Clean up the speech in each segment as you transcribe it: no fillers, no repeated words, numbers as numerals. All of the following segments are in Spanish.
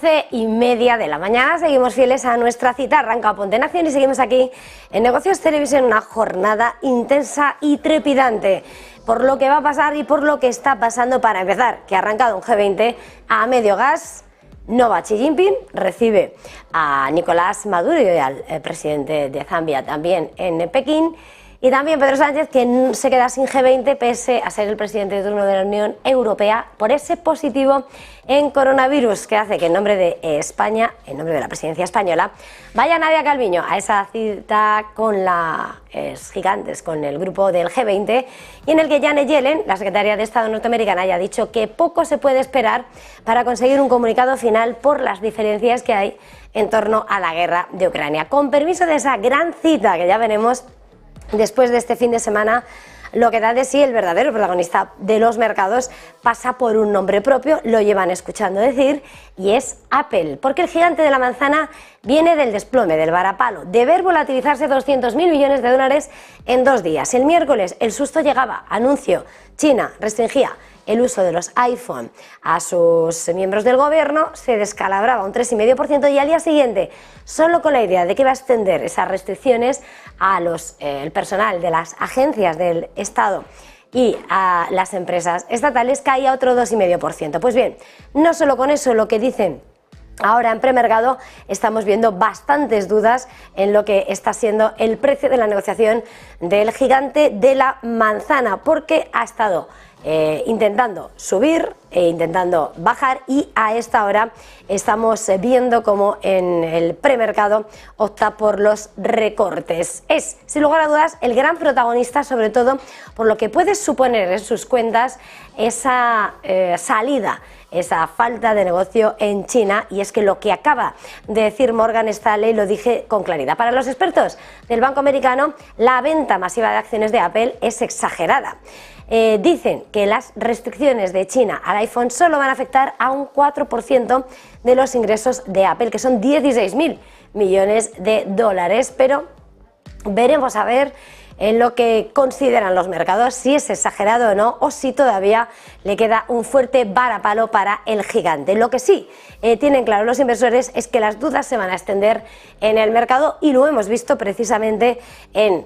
11:30 de la mañana, seguimos fieles a nuestra cita, arranca Ponte Nación y seguimos aquí en Negocios Televisión, una jornada intensa y trepidante por lo que va a pasar y por lo que está pasando. Para empezar, que ha arrancado un G20 a medio gas. No va Xi Jinping, recibe a Nicolás Maduro y al presidente de Zambia también en Pekín. Y también Pedro Sánchez, que se queda sin G20 pese a ser el presidente de turno de la Unión Europea por ese positivo en coronavirus, que hace que en nombre de España, en nombre de la presidencia española, vaya Nadia Calviño a esa cita con las gigantes, con el grupo del G20, y en el que Janet Yellen, la secretaria de Estado norteamericana, haya dicho que poco se puede esperar para conseguir un comunicado final por las diferencias que hay en torno a la guerra de Ucrania. Con permiso de esa gran cita que ya veremos después de este fin de semana, lo que da de sí el verdadero protagonista de los mercados pasa por un nombre propio, lo llevan escuchando decir, y es Apple, porque el gigante de la manzana viene del desplome, del varapalo, de ver volatilizarse 200.000 millones de dólares en 2 días. El miércoles el susto llegaba, anuncio, China restringía el uso de los iPhone a sus miembros del gobierno, se descalabraba un 3,5% y al día siguiente, solo con la idea de que iba a extender esas restricciones a el personal de las agencias del Estado y a las empresas estatales, caía otro 2,5%. Pues bien, no solo con eso, lo que dicen ahora en premercado, estamos viendo bastantes dudas en lo que está siendo el precio de la negociación del gigante de la manzana, porque ha estado intentando subir e intentando bajar, y a esta hora estamos viendo como en el premercado opta por los recortes. Es, sin lugar a dudas, el gran protagonista, sobre todo por lo que puede suponer en sus cuentas esa salida, esa falta de negocio en China, y es que lo que acaba de decir Morgan Stanley lo dije con claridad. Para los expertos del Banco Americano, la venta masiva de acciones de Apple es exagerada. Dicen que las restricciones de China al iPhone solo van a afectar a un 4% de los ingresos de Apple, que son 16.000 millones de dólares, pero veremos a ver en lo que consideran los mercados si es exagerado o no, o si todavía le queda un fuerte varapalo para el gigante. Lo que sí tienen claro los inversores es que las dudas se van a extender en el mercado, y lo hemos visto precisamente en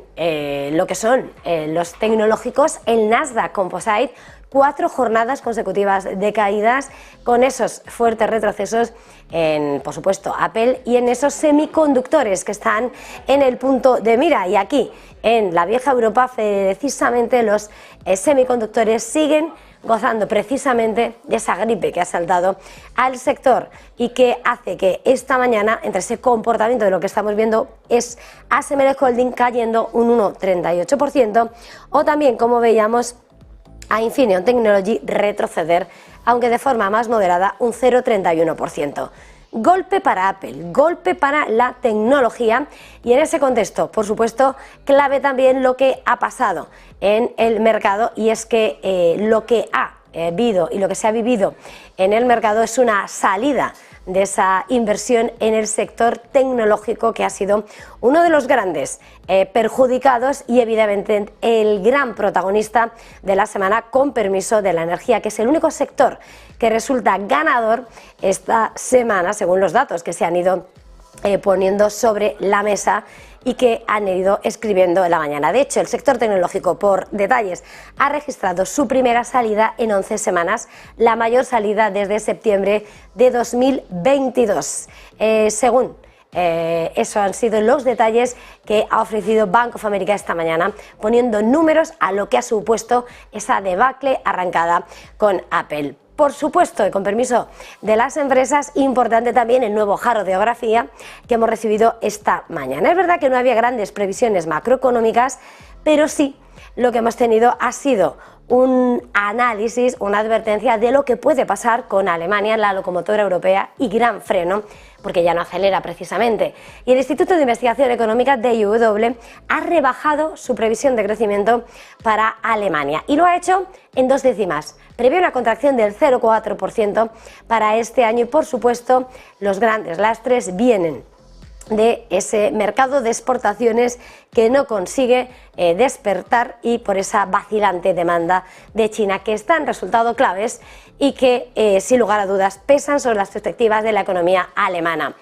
lo que son los tecnológicos. El Nasdaq Composite, 4 jornadas consecutivas de caídas, con esos fuertes retrocesos en, por supuesto, Apple y en esos semiconductores que están en el punto de mira. Y aquí, en la vieja Europa, precisamente los semiconductores siguen gozando precisamente de esa gripe que ha saltado al sector y que hace que esta mañana, entre ese comportamiento de lo que estamos viendo, es ASML Holding cayendo un 1,38%, o también, como veíamos, a Infineon Technology retroceder, aunque de forma más moderada, un 0,31%. Golpe para Apple, golpe para la tecnología, y en ese contexto, por supuesto, clave también lo que ha pasado en el mercado, y es que lo que ha habido y lo que se ha vivido en el mercado es una salida de esa inversión en el sector tecnológico, que ha sido uno de los grandes perjudicados y evidentemente el gran protagonista de la semana, con permiso de la energía, que es el único sector que resulta ganador esta semana, según los datos que se han ido poniendo sobre la mesa y que han ido escribiendo en la mañana. De hecho, el sector tecnológico, por detalles, ha registrado su primera salida en 11 semanas, la mayor salida desde septiembre de 2022. Según eso han sido los detalles que ha ofrecido Bank of America esta mañana, poniendo números a lo que ha supuesto esa debacle arrancada con Apple. Por supuesto, y con permiso de las empresas, importante también el nuevo Harrod de Geografía que hemos recibido esta mañana. Es verdad que no había grandes previsiones macroeconómicas, pero sí lo que hemos tenido ha sido un análisis, una advertencia de lo que puede pasar con Alemania, la locomotora europea y gran freno, porque ya no acelera precisamente. Y el Instituto de Investigación Económica DIW ha rebajado su previsión de crecimiento para Alemania, y lo ha hecho en 2 décimas. Prevé una contracción del 0,4% para este año, y por supuesto los grandes lastres vienen de ese mercado de exportaciones que no consigue despertar, y por esa vacilante demanda de China, que están resultado claves y que sin lugar a dudas pesan sobre las perspectivas de la economía alemana.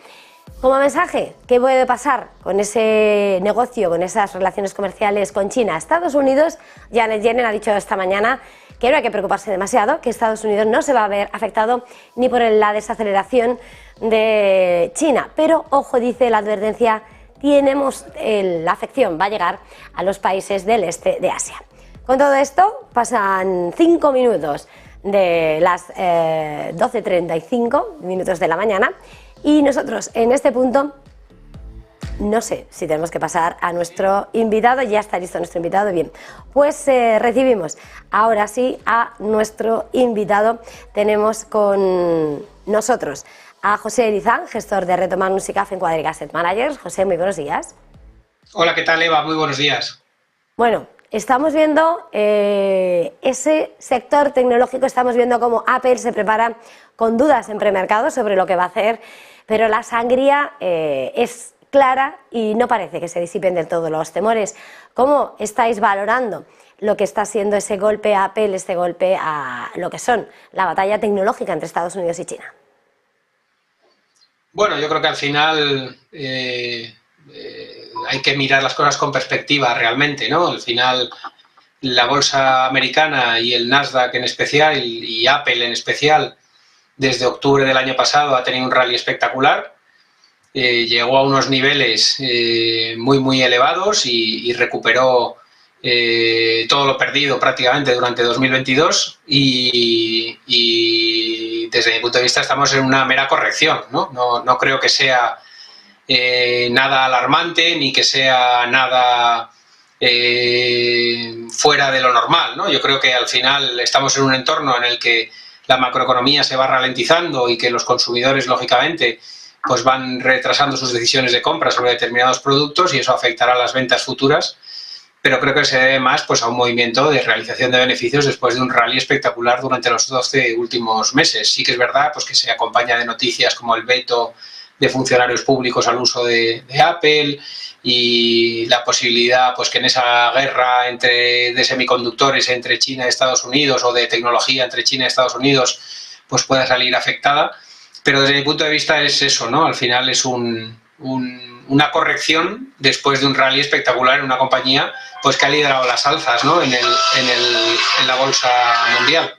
Como mensaje, ¿qué puede pasar con ese negocio, con esas relaciones comerciales con China? Estados Unidos, Janet Yellen ha dicho esta mañana que no hay que preocuparse demasiado, que Estados Unidos no se va a ver afectado ni por la desaceleración de China. Pero, ojo, dice la advertencia, la afección va a llegar a los países del este de Asia. Con todo esto, pasan 5 minutos de las 12:35 minutos de la mañana y nosotros en este punto no sé si tenemos que pasar a nuestro invitado. Ya está listo nuestro invitado. Bien, pues recibimos ahora sí a nuestro invitado. Tenemos con nosotros a José Erizán, gestor de Reto Magnus y Café en Quadriga Asset Managers. José, muy buenos días. Hola, ¿qué tal, Eva? Muy buenos días. Bueno, estamos viendo ese sector tecnológico, estamos viendo cómo Apple se prepara con dudas en premercado sobre lo que va a hacer, pero la sangría es clara y no parece que se disipen del todo los temores. ¿Cómo estáis valorando lo que está siendo ese golpe a Apple, este golpe a lo que son la batalla tecnológica entre Estados Unidos y China? Bueno, yo creo que al final hay que mirar las cosas con perspectiva realmente, ¿no? Al final la bolsa americana y el Nasdaq en especial y Apple en especial desde octubre del año pasado ha tenido un rally espectacular. Llegó a unos niveles muy elevados y recuperó todo lo perdido prácticamente durante 2022 y desde mi punto de vista estamos en una mera corrección, ¿no? No creo que sea nada alarmante ni que sea nada fuera de lo normal, ¿no? Yo creo que al final estamos en un entorno en el que la macroeconomía se va ralentizando y que los consumidores, lógicamente, pues van retrasando sus decisiones de compra sobre determinados productos y eso afectará a las ventas futuras, pero creo que se debe más pues, a un movimiento de realización de beneficios después de un rally espectacular durante los 12 últimos meses. Sí que es verdad pues, que se acompaña de noticias como el veto de funcionarios públicos al uso de Apple y la posibilidad pues, que en esa guerra de semiconductos entre China y Estados Unidos o de tecnología entre China y Estados Unidos pues pueda salir afectada. Pero desde mi punto de vista es eso, ¿no? Al final es una corrección después de un rally espectacular en una compañía pues que ha liderado las alzas, ¿no? en la bolsa mundial.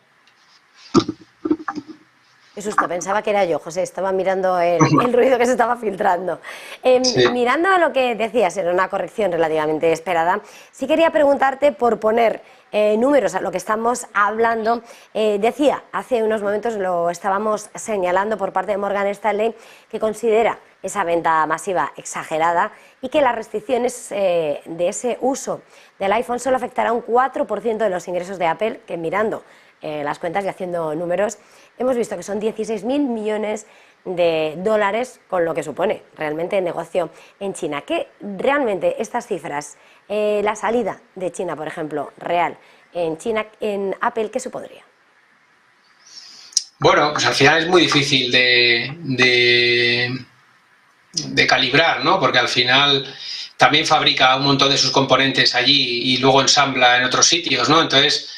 Qué susto, pensaba que era yo, José, estaba mirando el ruido que se estaba filtrando. Sí. Mirando a lo que decías, era una corrección relativamente esperada, sí quería preguntarte por poner números a lo que estamos hablando. Decía, hace unos momentos lo estábamos señalando por parte de Morgan Stanley, que considera esa venta masiva exagerada y que las restricciones de ese uso del iPhone solo afectará un 4% de los ingresos de Apple, que mirando las cuentas y haciendo números, hemos visto que son 16.000 millones de dólares, con lo que supone realmente el negocio en China. Que realmente estas cifras, la salida de China, por ejemplo, real, en China, en Apple, ¿qué supondría? Bueno, pues al final es muy difícil de calibrar, ¿no? Porque al final también fabrica un montón de sus componentes allí y luego ensambla en otros sitios, ¿no? Entonces,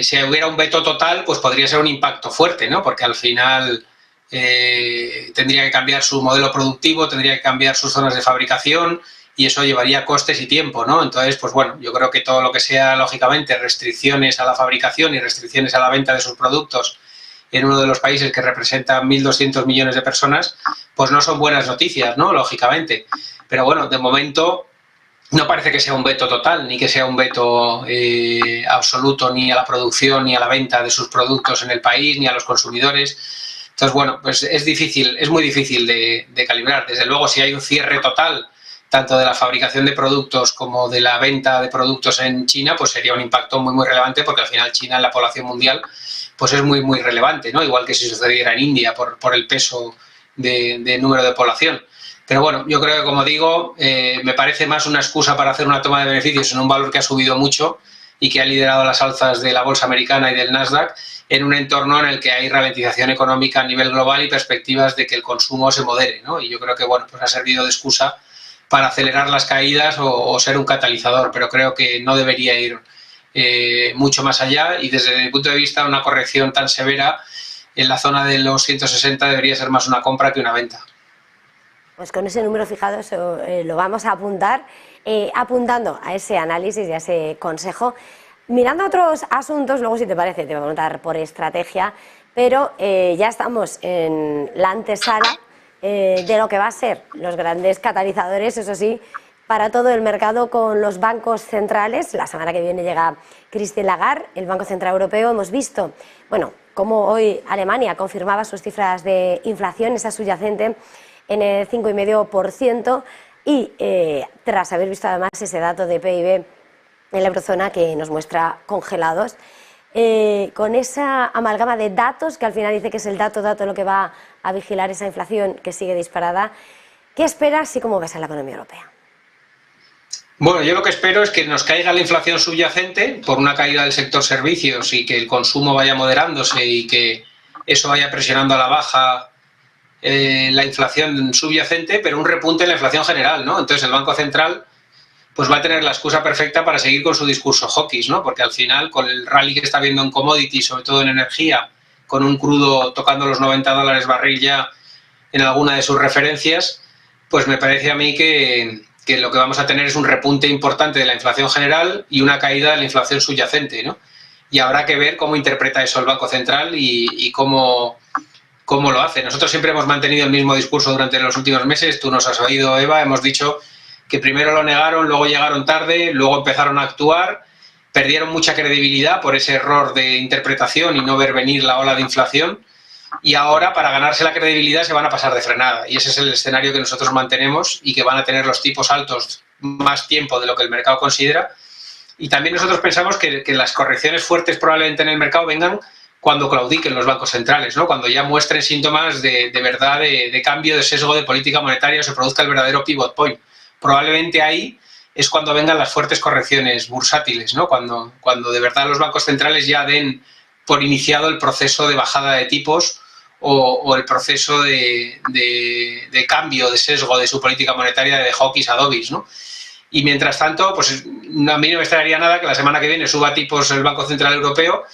si hubiera un veto total, pues podría ser un impacto fuerte, ¿no? Porque al final tendría que cambiar su modelo productivo, tendría que cambiar sus zonas de fabricación y eso llevaría costes y tiempo, ¿no? Entonces, pues bueno, yo creo que todo lo que sea, lógicamente, restricciones a la fabricación y restricciones a la venta de sus productos en uno de los países que representa 1.200 millones de personas, pues no son buenas noticias, ¿no? Lógicamente. Pero bueno, de momento no parece que sea un veto total, ni que sea un veto absoluto ni a la producción ni a la venta de sus productos en el país, ni a los consumidores. Entonces, bueno, pues es muy difícil de calibrar. Desde luego, si hay un cierre total, tanto de la fabricación de productos como de la venta de productos en China, pues sería un impacto muy relevante, porque al final China en la población mundial pues es muy relevante, ¿no? Igual que si sucediera en India por el peso de número de población. Pero bueno, yo creo que, como digo, me parece más una excusa para hacer una toma de beneficios en un valor que ha subido mucho y que ha liderado las alzas de la bolsa americana y del Nasdaq en un entorno en el que hay ralentización económica a nivel global y perspectivas de que el consumo se modere, ¿no? Y yo creo que bueno, pues ha servido de excusa para acelerar las caídas o ser un catalizador, pero creo que no debería ir mucho más allá, y desde mi punto de vista una corrección tan severa en la zona de los 160 debería ser más una compra que una venta. Pues con ese número fijado eso, lo vamos a apuntar, apuntando a ese análisis y a ese consejo. Mirando a otros asuntos, luego si te parece te voy a preguntar por estrategia, pero ya estamos en la antesala de lo que va a ser los grandes catalizadores, eso sí, para todo el mercado con los bancos centrales. La semana que viene llega Christine Lagarde, el Banco Central Europeo. Hemos visto, bueno, cómo hoy Alemania confirmaba sus cifras de inflación, esa subyacente, en el 5,5%, y tras haber visto además ese dato de PIB en la eurozona que nos muestra congelados, con esa amalgama de datos que al final dice que es el dato lo que va a vigilar esa inflación que sigue disparada, ¿qué esperas y cómo ves a la economía europea? Bueno, yo lo que espero es que nos caiga la inflación subyacente por una caída del sector servicios y que el consumo vaya moderándose y que eso vaya presionando a la baja la inflación subyacente, pero un repunte en la inflación general, ¿no? Entonces el Banco Central pues va a tener la excusa perfecta para seguir con su discurso hawkish, ¿no? Porque al final, con el rally que está viendo en commodities, sobre todo en energía, con un crudo tocando los $90 barril ya en alguna de sus referencias, pues me parece a mí que lo que vamos a tener es un repunte importante de la inflación general y una caída de la inflación subyacente, ¿no? Y habrá que ver cómo interpreta eso el Banco Central y cómo lo hace. Nosotros siempre hemos mantenido el mismo discurso durante los últimos meses. Tú nos has oído, Eva, hemos dicho que primero lo negaron, luego llegaron tarde, luego empezaron a actuar, perdieron mucha credibilidad por ese error de interpretación y no ver venir la ola de inflación, y ahora para ganarse la credibilidad se van a pasar de frenada, y ese es el escenario que nosotros mantenemos, y que van a tener los tipos altos más tiempo de lo que el mercado considera. Y también nosotros pensamos que las correcciones fuertes probablemente en el mercado vengan cuando claudiquen los bancos centrales, ¿no? Cuando ya muestren síntomas de verdad de cambio de sesgo de política monetaria o se produzca el verdadero pivot point. Probablemente ahí es cuando vengan las fuertes correcciones bursátiles, ¿no? Cuando de verdad los bancos centrales ya den por iniciado el proceso de bajada de tipos o el proceso de cambio de sesgo de su política monetaria de hawkish a dovish, ¿no? Y mientras tanto, pues a mí no me extrañaría nada que la semana que viene suba tipos el Banco Central Europeo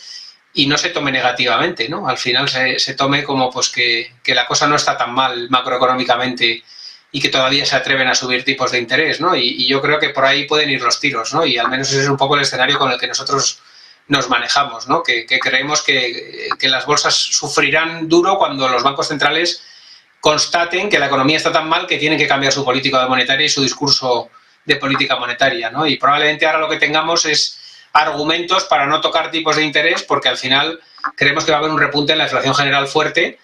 y no se tome negativamente, ¿no? Al final se tome como pues que la cosa no está tan mal macroeconómicamente y que todavía se atreven a subir tipos de interés, ¿no? Y yo creo que por ahí pueden ir los tiros, ¿no? Y al menos ese es un poco el escenario con el que nosotros nos manejamos, ¿no? Que creemos que las bolsas sufrirán duro cuando los bancos centrales constaten que la economía está tan mal que tienen que cambiar su política monetaria y su discurso de política monetaria, ¿no? Y probablemente ahora lo que tengamos es argumentos para no tocar tipos de interés, porque al final creemos que va a haber un repunte en la inflación general fuerte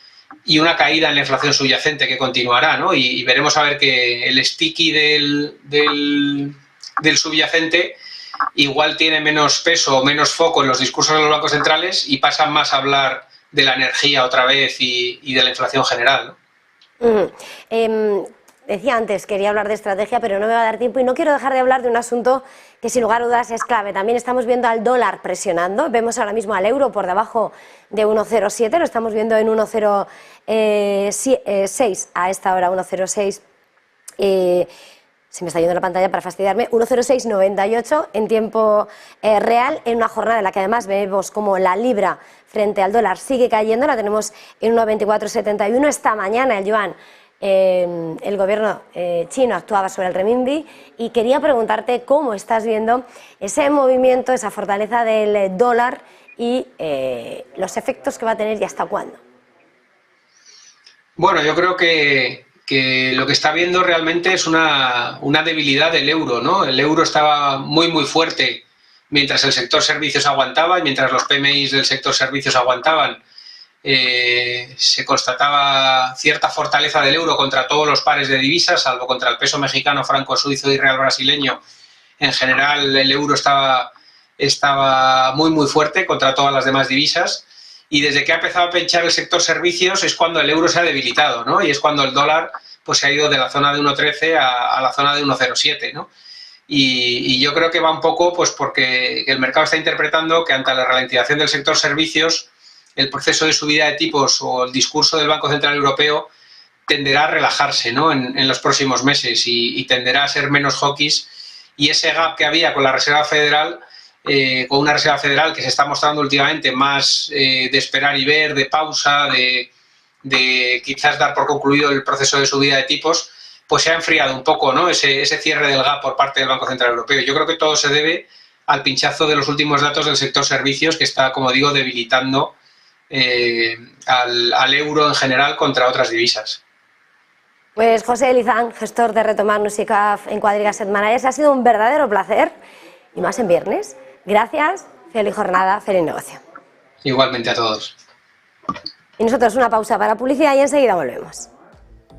y una caída en la inflación subyacente que continuará, ¿no? Y veremos a ver que el sticky del subyacente igual tiene menos peso o menos foco en los discursos de los bancos centrales y pasan más a hablar de la energía otra vez y de la inflación general, ¿no? Decía antes, quería hablar de estrategia, pero no me va a dar tiempo y no quiero dejar de hablar de un asunto que sin lugar a dudas es clave. También estamos viendo al dólar presionando, vemos ahora mismo al euro por debajo de 1,07, lo estamos viendo en 1,06 a esta hora, 1,06. Se me está yendo la pantalla para fastidiarme, 1,0698 en tiempo real, en una jornada en la que además vemos como la libra frente al dólar sigue cayendo, la tenemos en 1,2471. Esta mañana el yuan, el gobierno chino actuaba sobre el renminbi, y quería preguntarte cómo estás viendo ese movimiento, esa fortaleza del dólar y los efectos que va a tener y hasta cuándo. Bueno, yo creo que lo que está viendo realmente es una debilidad del euro, ¿no? El euro estaba muy fuerte mientras el sector servicios aguantaba y mientras los PMIs del sector servicios aguantaban. Se constataba cierta fortaleza del euro contra todos los pares de divisas, salvo contra el peso mexicano, franco suizo y real brasileño. En general el euro estaba muy fuerte contra todas las demás divisas, y desde que ha empezado a pinchar el sector servicios es cuando el euro se ha debilitado, ¿no? Y es cuando el dólar pues se ha ido de la zona de 1,13 a la zona de 1,07, ¿no? y yo creo que va un poco pues porque el mercado está interpretando que ante la ralentización del sector servicios, el proceso de subida de tipos o el discurso del Banco Central Europeo tenderá a relajarse, ¿no?, en los próximos meses y tenderá a ser menos hawkish, y ese gap que había con la Reserva Federal, con una Reserva Federal que se está mostrando últimamente más de esperar y ver, de pausa, de quizás dar por concluido el proceso de subida de tipos, pues se ha enfriado un poco, ¿no?, ese cierre del gap por parte del Banco Central Europeo. Yo creo que todo se debe al pinchazo de los últimos datos del sector servicios, que está, como digo, debilitando al euro en general contra otras divisas. Pues José Lizán, gestor de Retomar Nusicaf en Quadriga Asset Managers, ha sido un verdadero placer, y más en viernes. Gracias, feliz jornada, feliz negocio. Igualmente a todos. Y nosotros una pausa para publicidad y enseguida volvemos.